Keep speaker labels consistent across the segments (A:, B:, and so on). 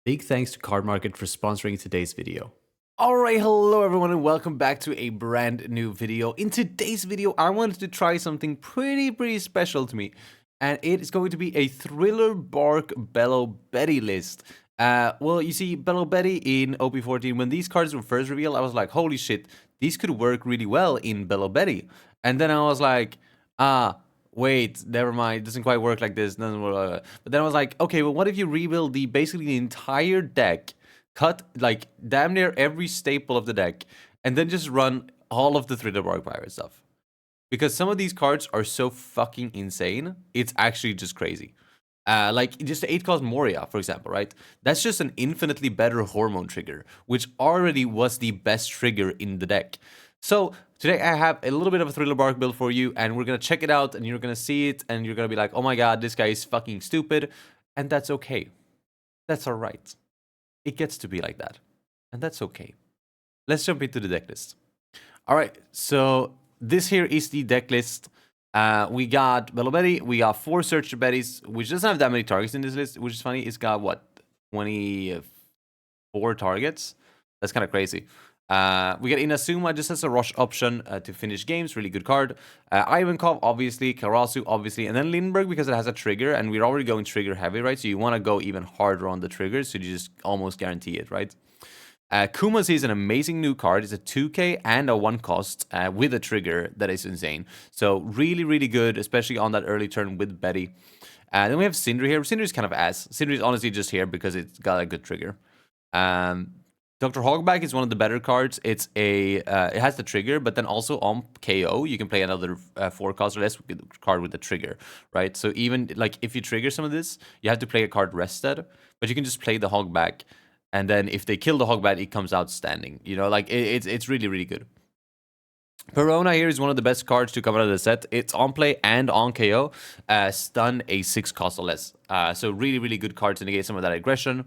A: Big thanks to Cardmarket for sponsoring today's video. Alright, hello everyone and welcome back to a brand new video. In today's video, I wanted to try something pretty special to me. And it is going to be a Thriller Bark Belo Betty list. Well, you see, Belo Betty in OP14, when these cards were first revealed, I was like, holy shit, these could work really well in Belo Betty. And then I was like, wait, never mind, it doesn't quite work like this. Doesn't work. But then I was like, okay, well, what if you rebuild basically the entire deck, cut like damn near every staple of the deck, and then just run all of the Thriller Bark Pirate stuff? Because some of these cards are so fucking insane, it's actually just crazy. Like just the 8-cost Moria, for example, right? That's just an infinitely better hormone trigger, which already was the best trigger in the deck. So today I have a little bit of a Thriller Bark build for you, and we're gonna check it out, and you're gonna see it, and you're gonna be like, oh my god, this guy is fucking stupid, and that's okay. That's alright. It gets to be like that, and that's okay. Let's jump into the deck list. Alright, so this here is the deck list. We got Belo Betty, we got 4 Searcher Bettys, which doesn't have that many targets in this list, which is funny. It's got, what, 24 targets? That's kind of crazy. We get Inazuma just as a rush option to finish games. Really good card. Ivankov, obviously. Karasu, obviously. And then Lindbergh, because it has a trigger, and we're already going trigger heavy, right? So you want to go even harder on the triggers, so you just almost guarantee it, right? Kumasi is an amazing new card. It's a 2k and a 1 cost with a trigger that is insane. So really good, especially on that early turn with Betty. Then we have Sindri here. Sindri is kind of ass. Sindri is honestly just here because it's got a good trigger. Dr. Hogback is one of the better cards. It's it has the trigger, but then also on KO, you can play another 4 cost or less card with the trigger, right? So even like if you trigger some of this, you have to play a card rested, but you can just play the Hogback. And then if they kill the Hogbat, it comes out standing. You know, like it's really good. Perona here is one of the best cards to come out of the set. It's on play and on KO. Stun a 6 cost or less. So really good card to negate some of that aggression.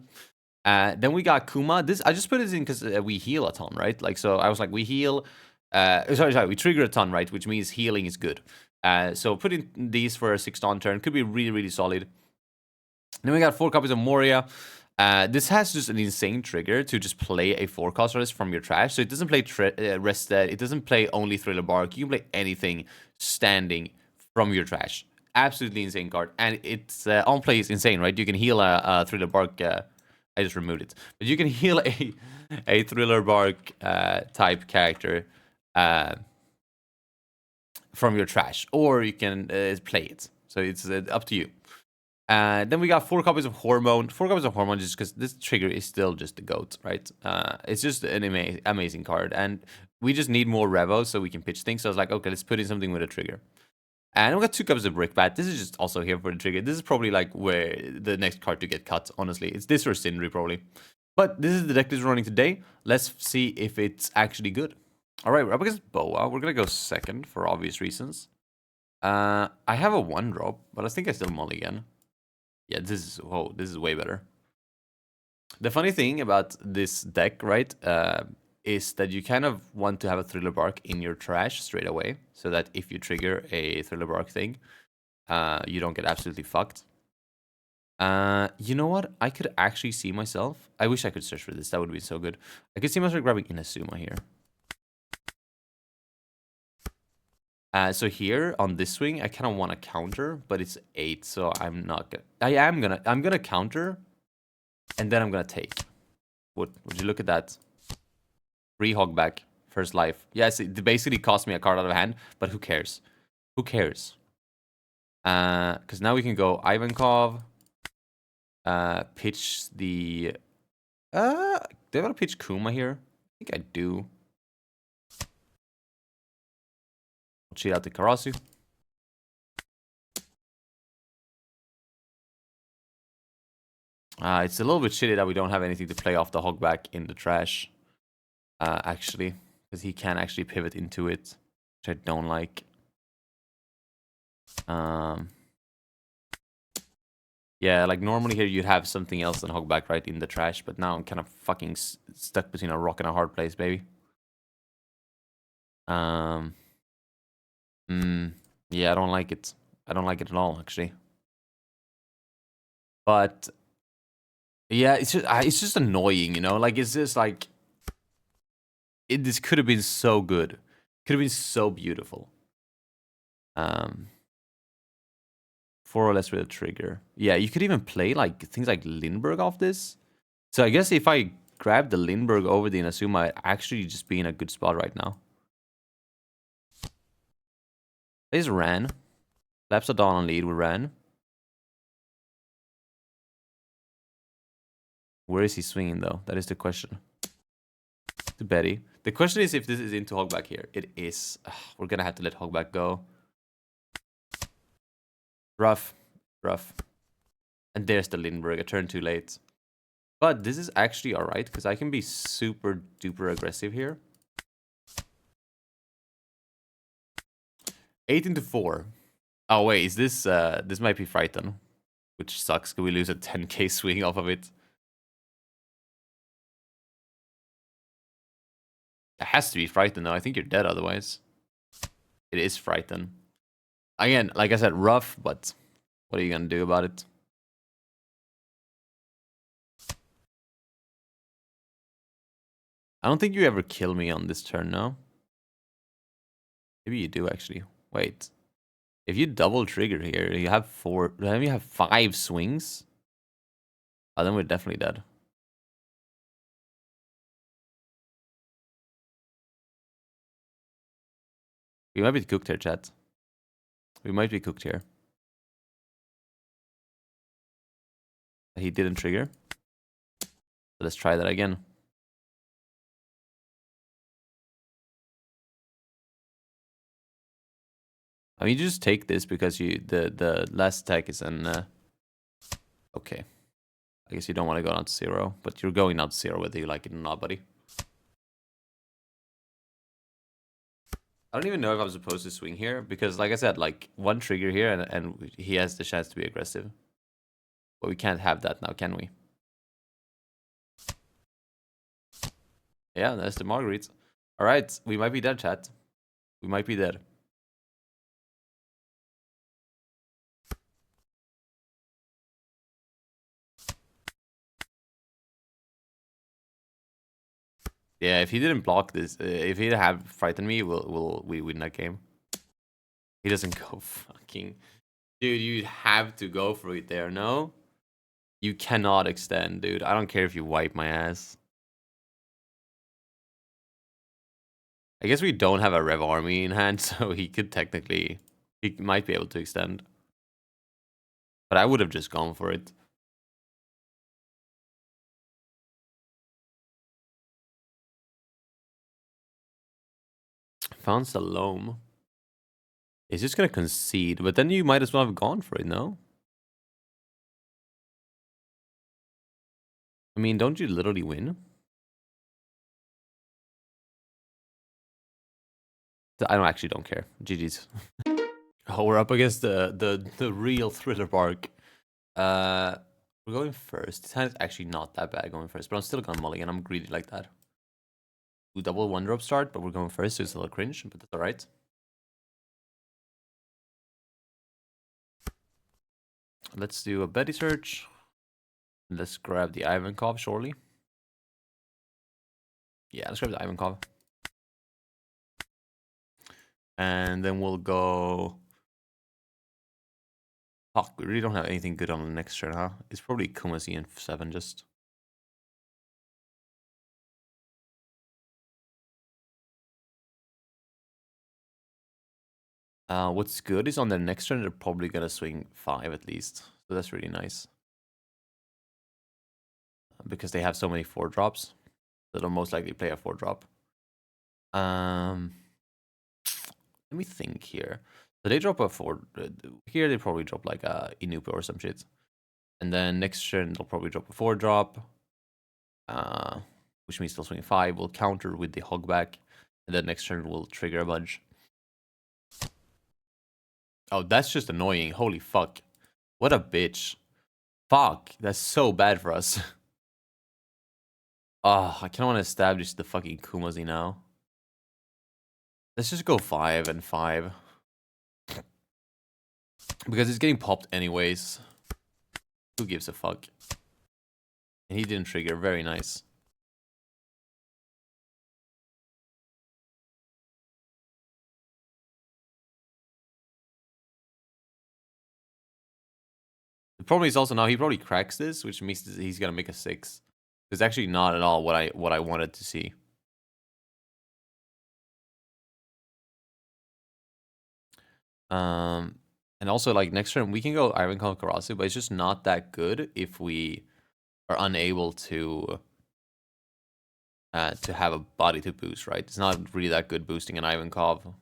A: Then we got Kuma. This I just put it in because we heal a ton, right? Like, so I was like, we heal. Sorry, we trigger a ton, right? Which means healing is good. So putting these for a 6 on turn could be really solid. Then we got 4 copies of Moria. This has just an insane trigger to just play a 4-cost list from your trash. So it doesn't play Rested. It doesn't play only Thriller Bark. You can play anything standing from your trash. Absolutely insane card. And it's on play is insane, right? You can heal a Thriller Bark. I just removed it. But you can heal a Thriller Bark type character from your trash. Or you can play it. So it's up to you. Then we got 4 copies of Hormone. 4 copies of Hormone just because this trigger is still just the GOAT, right? It's just an amazing card. And we just need more Revo so we can pitch things. So I was like, okay, let's put in something with a trigger. And we got 2 copies of Brickbat. This is just also here for the trigger. This is probably like where the next card to get cut, honestly. It's this or Sindri, probably. But this is the deck that's running today. Let's see if it's actually good. All right, we're up against Boa. We're going to go second for obvious reasons. I have a 1-drop, but I think I still mulligan. Yeah, this is way better. The funny thing about this deck, right, is that you kind of want to have a Thriller Bark in your trash straight away, so that if you trigger a Thriller Bark thing, you don't get absolutely fucked. You know what? I could actually see myself. I wish I could search for this. That would be so good. I could see myself grabbing Inazuma here. So here on this swing, I kind of want to counter, but it's 8, so I'm not gonna. I'm gonna counter, and then I'm gonna take. Would you look at that? 3 Hogback, first life. Yes, it basically cost me a card out of hand, but who cares? Who cares? Because now we can go Ivankov. Pitch the. Do I want to pitch Kuma here? I think I do. I'll cheat out the Karasu. It's a little bit shitty that we don't have anything to play off the Hogback in the trash. Actually, because he can actually pivot into it, which I don't like. Yeah, like normally here you'd have something else than Hogback right in the trash, but now I'm kind of fucking stuck between a rock and a hard place, baby. Yeah, I don't like it. I don't like it at all, actually. But Yeah, it's just annoying, you know? Like, it's just like... this could have been so good. Could have been so beautiful. 4 or less with a trigger. Yeah, you could even play like things like Lindbergh off this. So I guess if I grab the Lindbergh over the Inazuma, I'd actually just be in a good spot right now. There's Ran. Lapsodon on lead with Ran. Where is he swinging though? That is the question. To Betty. The question is if this is into Hogback here. It is. Ugh, we're gonna have to let Hogback go. Rough. Rough. And there's the Lindbergh. A turn too late. But this is actually alright, because I can be super duper aggressive here. 18-4. Oh wait, is this this might be Frighten. Which sucks. Could we lose a 10k swing off of it? It has to be Frighten though. I think you're dead otherwise. It is Frighten. Again, like I said, rough, but what are you gonna do about it? I don't think you ever kill me on this turn, no? Maybe you do actually. Wait. If you double trigger here, you have 4, then you have 5 swings. Oh, then we're definitely dead. We might be cooked here, chat. We might be cooked here. He didn't trigger. So let's try that again. I mean, you just take this because the last attack is an... okay. I guess you don't want to go down to 0, but you're going down to 0 whether you like it or not, buddy. I don't even know if I'm supposed to swing here, because like I said, like, one trigger here and he has the chance to be aggressive. But we can't have that now, can we? Yeah, that's the Marguerite. Alright, we might be dead, chat. We might be dead. Yeah, if he didn't block this, if he had frightened me, we win that game. He doesn't go fucking... Dude, you have to go for it there, no? You cannot extend, dude. I don't care if you wipe my ass. I guess we don't have a Rev Army in hand, so he could technically... He might be able to extend. But I would have just gone for it. Found Salome. He's just gonna concede, but then you might as well have gone for it, no? I mean, don't you literally win? I don't care. GG's. Oh, we're up against the real Thriller Bark. We're going first. It's actually not that bad going first, but I'm still gonna mulligan. I'm greedy like that. We double 1-drop start, but we're going first, so it's a little cringe, but that's alright. Let's do a Betty search. Let's grab the Ivankov, surely. Yeah, let's grab the Ivankov. And then we'll go... Fuck, we really don't have anything good on the next turn, huh? It's probably Kumasi and 7 just. What's good is on the next turn, they're probably gonna swing 5 at least. So that's really nice. Because they have so many 4-drops. So they'll most likely play a 4-drop. Let me think here. So they drop a 4... here they probably drop like a Inupa or some shit. And then next turn, they'll probably drop a 4-drop. Which means they'll swing 5. We'll counter with the Hogback. And then next turn, we'll trigger a bunch. Oh, that's just annoying. Holy fuck. What a bitch. Fuck. That's so bad for us. Oh, I kind of want to establish the fucking Kumasi now. Let's just go 5 and 5. Because it's getting popped anyways. Who gives a fuck? And he didn't trigger. Very nice. The problem is also now he probably cracks this, which means he's gonna make a 6. It's actually not at all what I wanted to see. And also like next turn we can go Ivankov Karasu, but it's just not that good if we are unable to have a body to boost, right? It's not really that good boosting an Ivankov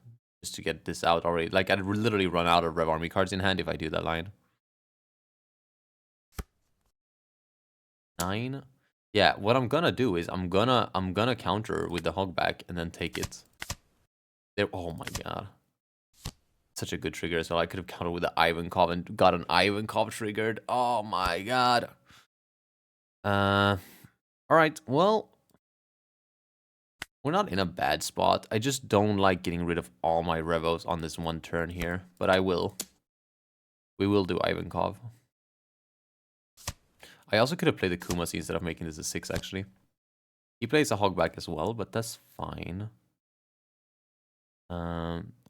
A: just to get this out already. Like I'd literally run out of Rev Army cards in hand if I do that line. 9. Yeah, what I'm gonna do is I'm gonna counter with the hogback and then take it. There. Oh my god. Such a good trigger as well. I could have countered with the Ivankov and got an Ivankov triggered. Oh my god. Alright, well. We're not in a bad spot. I just don't like getting rid of all my Revos on this one turn here. But I will. We will do Ivankov. I also could have played the Kumasi instead of making this a 6, actually. He plays a hogback as well, but that's fine.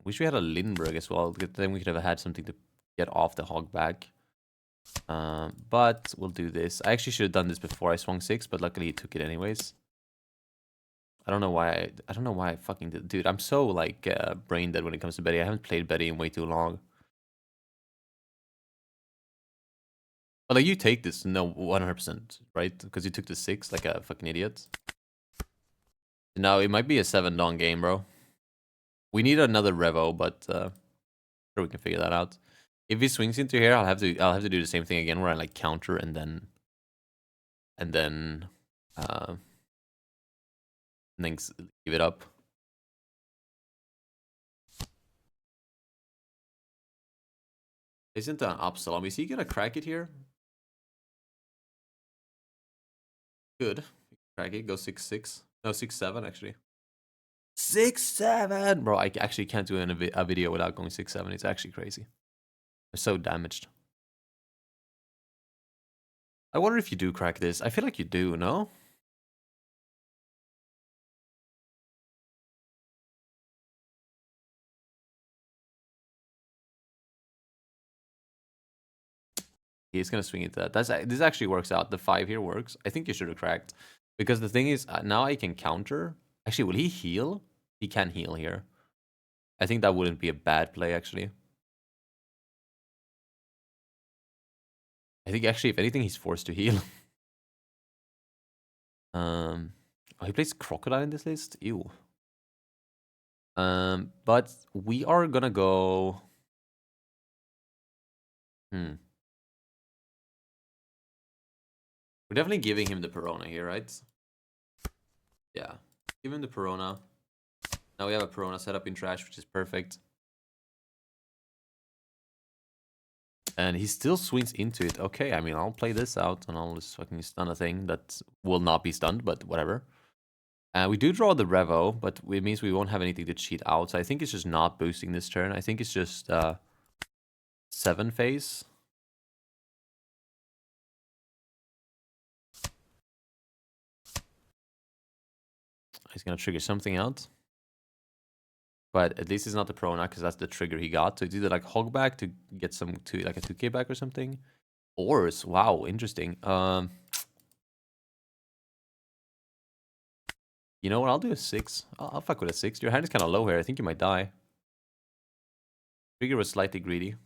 A: Wish we had a Lindbergh as well, because then we could have had something to get off the hogback. But we'll do this. I actually should have done this before I swung 6, but luckily he took it anyways. I don't know why I fucking did. Dude, I'm so like brain dead when it comes to Betty. I haven't played Betty in way too long. But like you take this, no, 100%, right? Because you took the 6 like a fucking idiot. Now it might be a 7-dong game, bro. We need another Revo, but sure we can figure that out. If he swings into here, I'll have to do the same thing again, where I like counter and then give it up. Isn't an Absalom? Is he gonna crack it here? Good. Crack it. Go 6-6. No, 6-7 actually. 6-7, bro. I actually can't do a video without going 6-7. It's actually crazy. I'm so damaged. I wonder if you do crack this. I feel like you do. No. He's gonna swing into that. This actually works out. The 5 here works. I think you should have cracked, because the thing is now I can counter. Actually, will he heal? He can heal here. I think that wouldn't be a bad play actually. I think actually, if anything, he's forced to heal. Oh, he plays Crocodile in this list. Ew. But we are gonna go. We're definitely giving him the Perona here, right? Yeah. Give him the Perona. Now we have a Perona set up in trash, which is perfect. And he still swings into it. Okay, I mean, I'll play this out and I'll just fucking stun a thing that will not be stunned, but whatever. We do draw the Revo, but it means we won't have anything to cheat out. So I think it's just not boosting this turn. I think it's just 7 phase. He's going to trigger something out. But at least it's not the Perona, because that's the trigger he got. So it's either like Hogback to get some like a 2k back or something. Or, wow, interesting. You know what? I'll do a 6. I'll fuck with a 6. Your hand is kind of low here. I think you might die. Trigger was slightly greedy.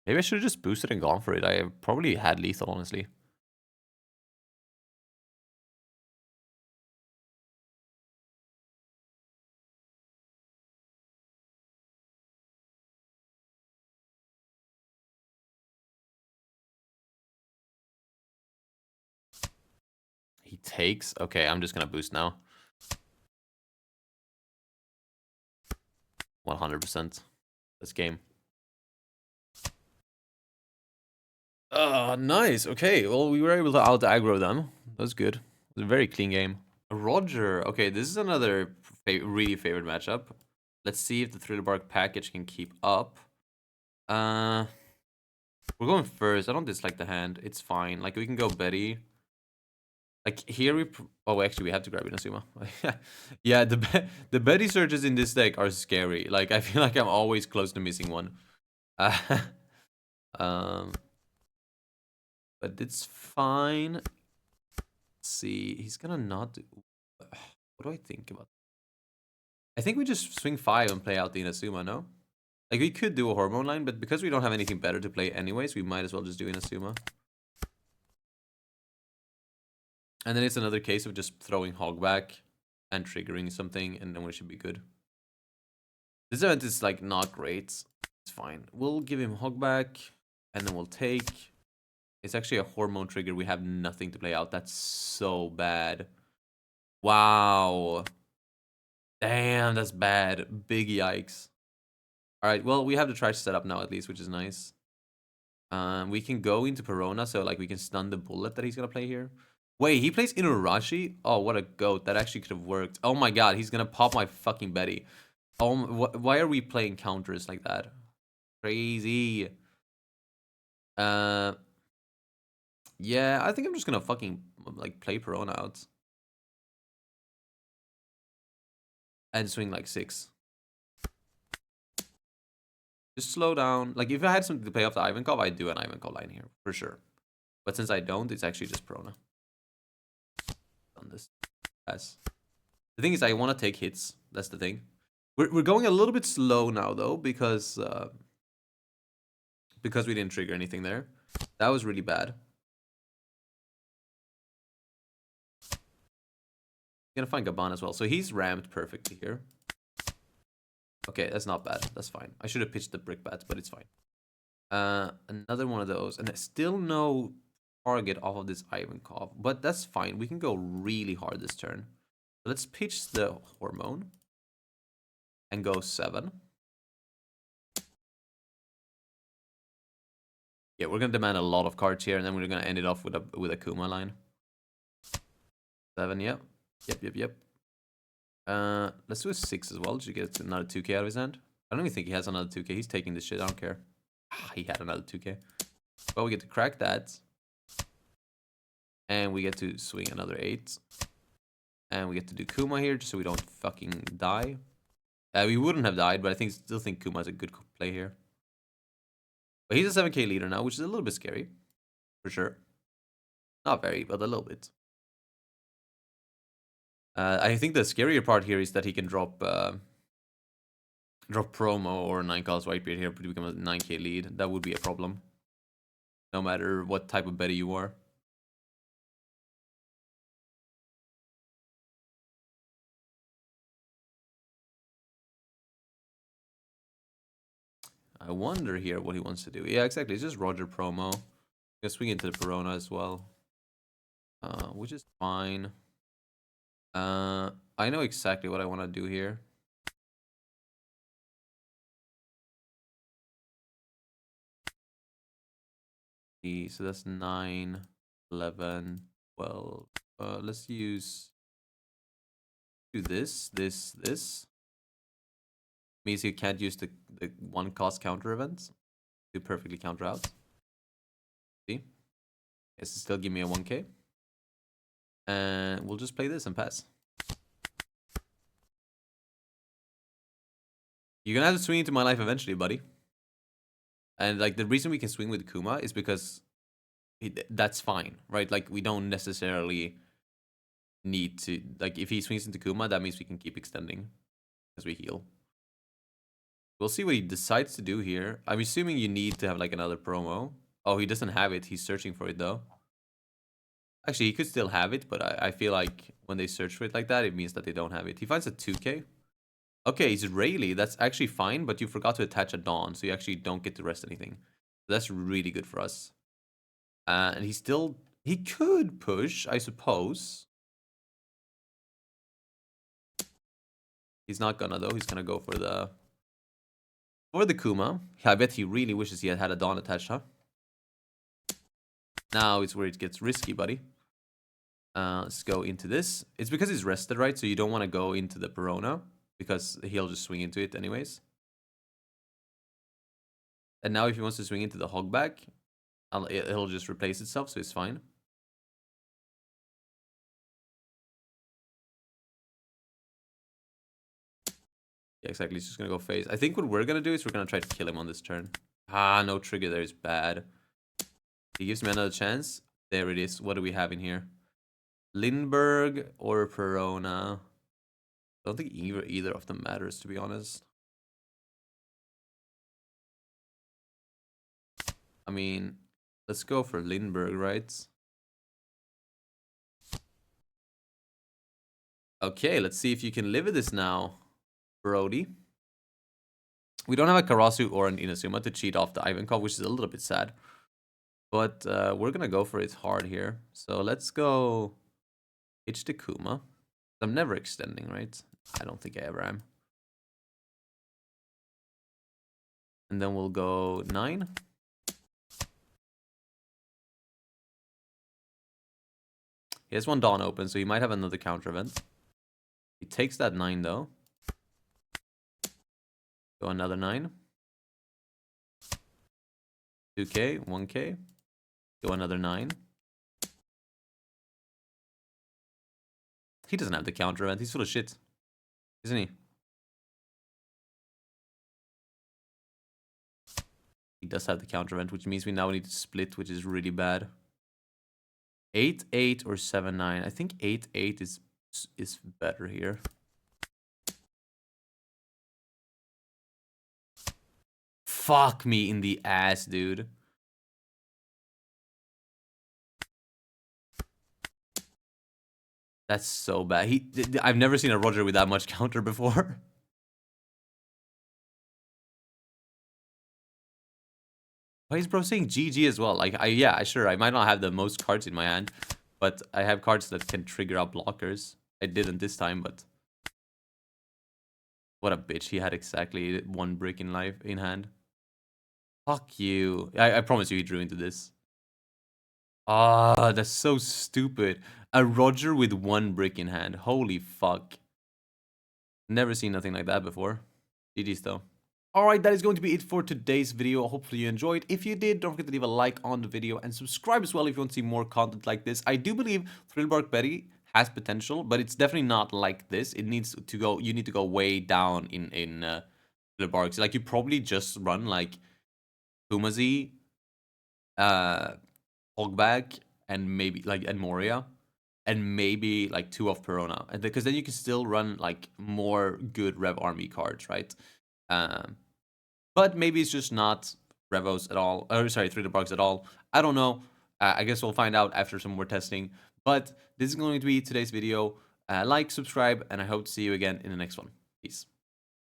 A: Maybe I should have just boosted and gone for it. I probably had lethal, honestly. He takes. Okay, I'm just going to boost now. 100%. This game. Nice. Okay, well, we were able to out-aggro them. That's good. It was a very clean game. Roger. Okay, this is another really favorite matchup. Let's see if the Thriller Bark package can keep up. We're going first. I don't dislike the hand. It's fine. Like, we can go Betty. Like, here we... Oh, actually, we have to grab Inazuma. Yeah, the Betty searches in this deck are scary. Like, I feel like I'm always close to missing one. Um, but it's fine. Let's see. He's gonna not do... What do I think about... I think we just swing 5 and play out the Inazuma, no? Like, we could do a Hormone line, but because we don't have anything better to play anyways, we might as well just do Inazuma. And then it's another case of just throwing Hog back and triggering something, and then we should be good. This event is, like, not great. It's fine. We'll give him Hog back, and then we'll take... It's actually a Hormone trigger. We have nothing to play out. That's so bad. Wow. Damn, that's bad. Big yikes. Alright, well, we have the trash set up now at least, which is nice. We can go into Perona, so like we can stun the bullet that he's gonna play here. Wait, he plays Inurashi? Oh, what a goat. That actually could have worked. Oh my god, he's gonna pop my fucking Betty. Oh, why are we playing counters like that? Crazy. Yeah, I think I'm just gonna fucking like play Perona out. And swing like 6. Just slow down. Like, if I had something to play off the Ivankov, I'd do an Ivankov line here, for sure. But since I don't, it's actually just Perona. On this. Yes. The thing is, I want to take hits. That's the thing. We're going a little bit slow now, though, because we didn't trigger anything there. That was really bad. Gonna find Gaban as well. So he's rammed perfectly here. Okay, that's not bad. That's fine. I should have pitched the brick bats, but it's fine. Another one of those. And still no target off of this Ivankov. But that's fine. We can go really hard this turn. So let's pitch the Hormone. And go 7. Yeah, we're going to demand a lot of cards here. And then we're going to end it off with a Kuma line. 7, yep. Yep. Let's do a 6 as well. Did you get another 2k out of his hand? I don't even think he has another 2k. He's taking this shit. I don't care. He had another 2k. Well, we get to crack that. And we get to swing another 8. And we get to do Kuma here just so we don't fucking die. We wouldn't have died, but I still think Kuma's a good play here. But he's a 7k leader now, which is a little bit scary. For sure. Not very, but a little bit. I think the scarier part here is that he can drop promo or 9 calls Whitebeard here to become a 9k lead. That would be a problem. No matter what type of Betty you are. I wonder here what he wants to do. Yeah, exactly. It's just Roger promo. Gonna swing into the Perona as well. Which is fine. I know exactly what I want to do here. So that's 9, 11, 12. Let's do this. Means you can't use the 1 cost counter events to perfectly counter out. See? Yes, still give me a 1k. And we'll just play this and pass. You're gonna have to swing into my life eventually, buddy. And like the reason we can swing with Kuma is because that's fine, right? Like we don't necessarily need to, like if he swings into Kuma, that means we can keep extending as we heal. We'll see what he decides to do here. I'm assuming you need to have like another promo. Oh, he doesn't have it. He's searching for it though. Actually, he could still have it, but I feel like when they search for it like that, it means that they don't have it. He finds a 2k. Okay, it's Rayleigh. That's actually fine, but you forgot to attach a Dawn, so you actually don't get to rest anything. So that's really good for us. And he could push, I suppose. He's not gonna though. He's gonna go for the Kuma. I bet he really wishes he had had a Dawn attached, huh? Now it's where it gets risky, buddy. Let's go into this. It's because he's rested, right? So you don't want to go into the Perona because he'll just swing into it anyways. And now if he wants to swing into the Hogback, It'll just replace itself, so it's fine. Yeah, exactly. It's just gonna go phase. I think what we're gonna do is we're gonna try to kill him on this turn. Ah, no trigger there is bad. He gives me another chance. There it is. What do we have in here? Lindbergh or Perona? I don't think either of them matters, to be honest. I mean, let's go for Lindbergh, right? Okay, let's see if you can live with this now, Brody. We don't have a Karasu or an Inazuma to cheat off the Ivankov, which is a little bit sad. But we're going to go for it hard here. So let's go Itch the Kuma. I'm never extending, right? I don't think I ever am. And then we'll go 9. He has one Dawn open, so he might have another counter event. He takes that 9, though. Go another 9. 2k, 1k. Go another 9. He doesn't have the counter event. He's full of shit. Isn't he? He does have the counter event, which means we now need to split, which is really bad. 8-8 or 7-9. I think 8-8 is better here. Fuck me in the ass, dude. That's so bad. I've never seen a Roger with that much counter before. Why is bro saying GG as well? Like, yeah, sure, I might not have the most cards in my hand, but I have cards that can trigger out blockers. I didn't this time, but what a bitch. He had exactly 1 brick in hand. Fuck you. I promise you he drew into this. Ah, that's so stupid. A Roger with 1 brick in hand. Holy fuck. Never seen nothing like that before. GG's though. Alright, that is going to be it for today's video. Hopefully you enjoyed. If you did, don't forget to leave a like on the video and subscribe as well if you want to see more content like this. I do believe Boa Betty has potential, but it's definitely not like this. It needs to go, you need to go way down in Barks. Like, you probably just run like Kumazi, Hogbag, and maybe like and Moria, and maybe like 2 of Perona, and because then you can still run like more good Rev Army cards, right? But maybe it's just not Revos at all. Or sorry, 3 bugs at all. I don't know. I guess we'll find out after some more testing. But this is going to be today's video. Like, subscribe, and I hope to see you again in the next one. Peace.